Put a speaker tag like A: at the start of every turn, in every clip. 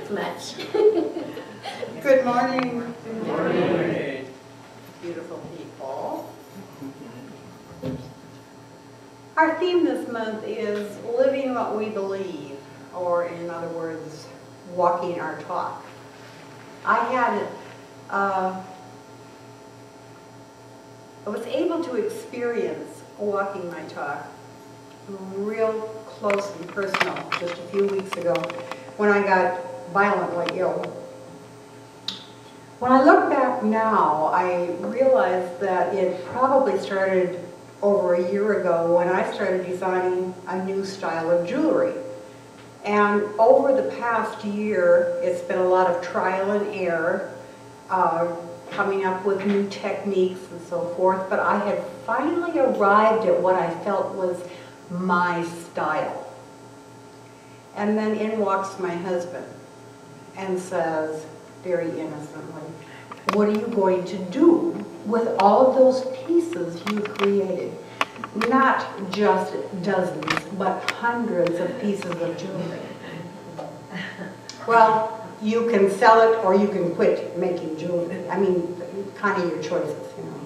A: much.
B: Good morning.
C: Good morning.
B: Beautiful people. Our theme this month is living what we believe, or in other words, walking our talk. I was able to experience walking my talk real close and personal just a few weeks ago when I got violently ill. When I look back now, I realize that it probably started over a year ago when I started designing a new style of jewelry. And over the past year, it's been a lot of trial and error, coming up with new techniques and so forth, but I had finally arrived at what I felt was my style. And then in walks my husband and says, very innocently, "What are you going to do with all of those pieces you created?" Not just dozens, but hundreds of pieces of jewelry. Well, you can sell it or you can quit making jewelry. I mean, kind of your choices, you know.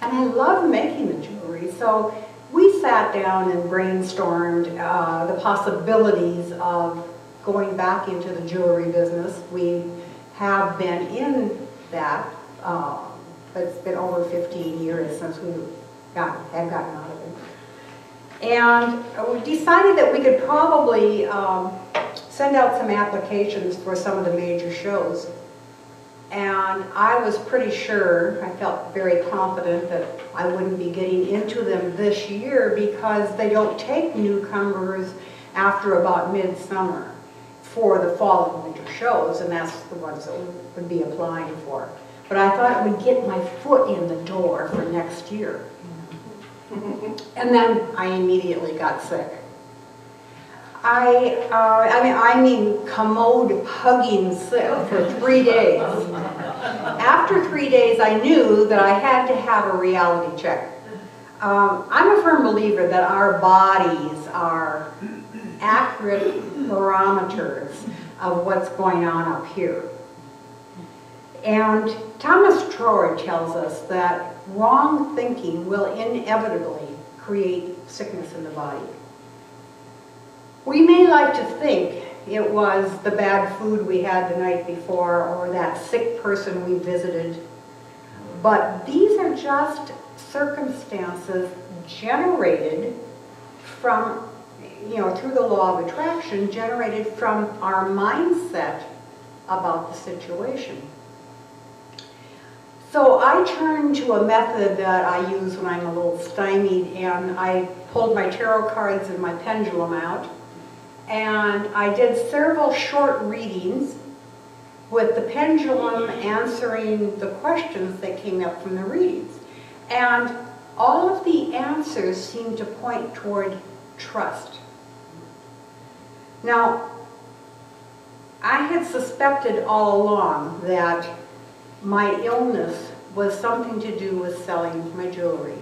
B: And I love making the jewelry, so we sat down and brainstormed the possibilities of going back into the jewelry business. We have been in that. It's been over 15 years since we have gotten out of it. And we decided that we could probably send out some applications for some of the major shows. And I was pretty sure, I felt very confident that I wouldn't be getting into them this year because they don't take newcomers after about midsummer for the fall and winter shows, and that's the ones that we would be applying for. But I thought it would get my foot in the door for next year. And then I immediately got sick. I mean commode hugging sick for 3 days. After 3 days, I knew that I had to have a reality check. I'm a firm believer that our bodies are accurate barometers of what's going on up here. And Thomas Trower tells us that wrong thinking will inevitably create sickness in the body. We may like to think it was the bad food we had the night before or that sick person we visited, but these are just circumstances generated from, through the law of attraction, generated from our mindset about the situation. So I turned to a method that I use when I'm a little stymied, and I pulled my tarot cards and my pendulum out, and I did several short readings with the pendulum answering the questions that came up from the readings. And all of the answers seemed to point toward trust. Now, I had suspected all along that my illness was something to do with selling my jewelry.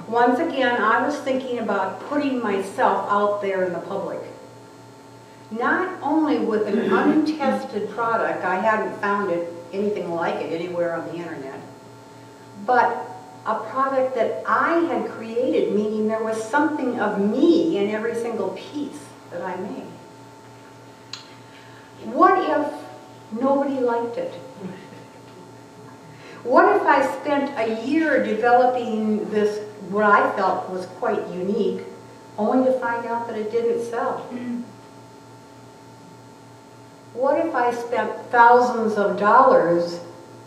B: Once again, I was thinking about putting myself out there in the public. Not only with an untested product, I hadn't found anything like it anywhere on the internet, but a product that I had created, meaning there was something of me in every single piece that I made. What if nobody liked it? What if I spent a year developing this, what I felt was quite unique, only to find out that it didn't sell? What if I spent thousands of dollars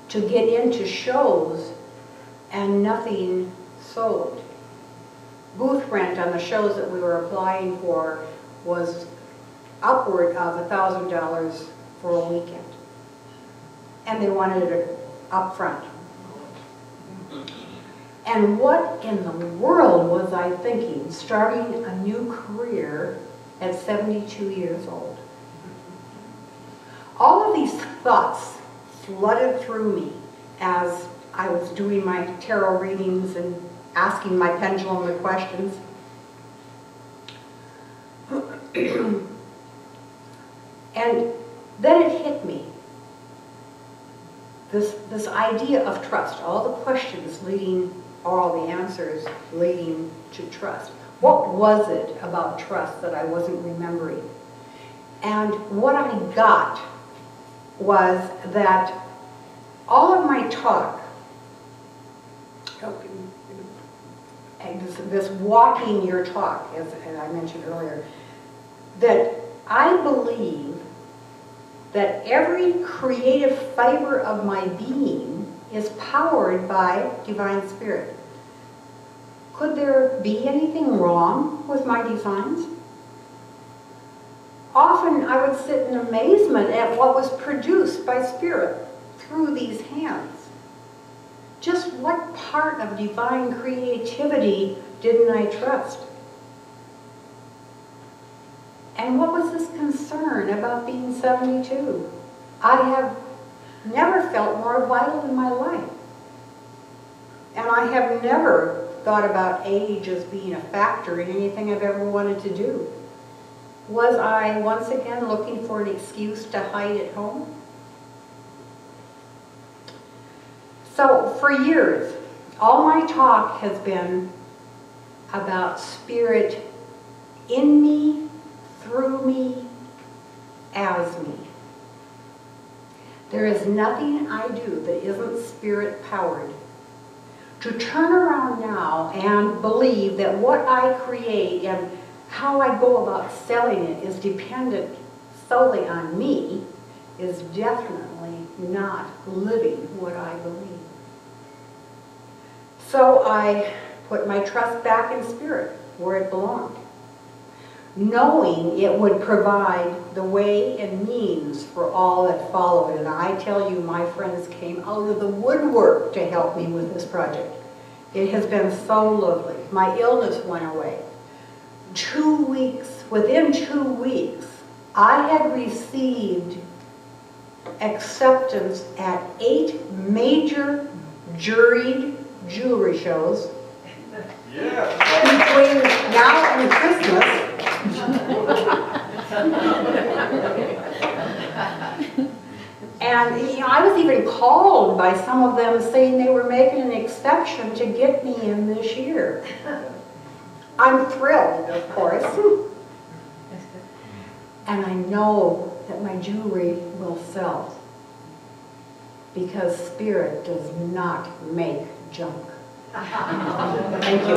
B: to get into shows and nothing sold? Booth rent on the shows that we were applying for was upward of $1,000 for a weekend. And they wanted it up front. And what in the world was I thinking, starting a new career at 72 years old? All of these thoughts flooded through me as I was doing my tarot readings and asking my pendulum the questions. And then it hit me. This idea of trust, all the questions leading, or all the answers leading to trust. What was it about trust that I wasn't remembering? And what I got was that all of my talk, this walking your talk, as I mentioned earlier, that I believe that every creative fiber of my being is powered by Divine Spirit. Could there be anything wrong with my designs? Often I would sit in amazement at what was produced by Spirit through these hands. Just what part of divine creativity didn't I trust? And what was this concern about being 72? I have never felt more vital in my life. And I have never thought about age as being a factor in anything I've ever wanted to do. Was I once again looking for an excuse to hide at home? So for years, all my talk has been about Spirit in me, through me, as me. There is nothing I do that isn't Spirit powered. To turn around now and believe that what I create and how I go about selling it is dependent solely on me is definitely not living what I believe. So I put my trust back in Spirit where it belonged, knowing it would provide the way and means for all that followed. And I tell you, my friends came out of the woodwork to help me with this project. It has been so lovely. My illness went away. 2 weeks, within 2 weeks, I had received acceptance at 8 major juried jewelry shows.
A: Yeah.
B: Between now and Christmas. And I was even called by some of them saying they were making an exception to get me in this year. I'm thrilled, of course. And I know that my jewelry will sell because Spirit does not make junk. Thank you.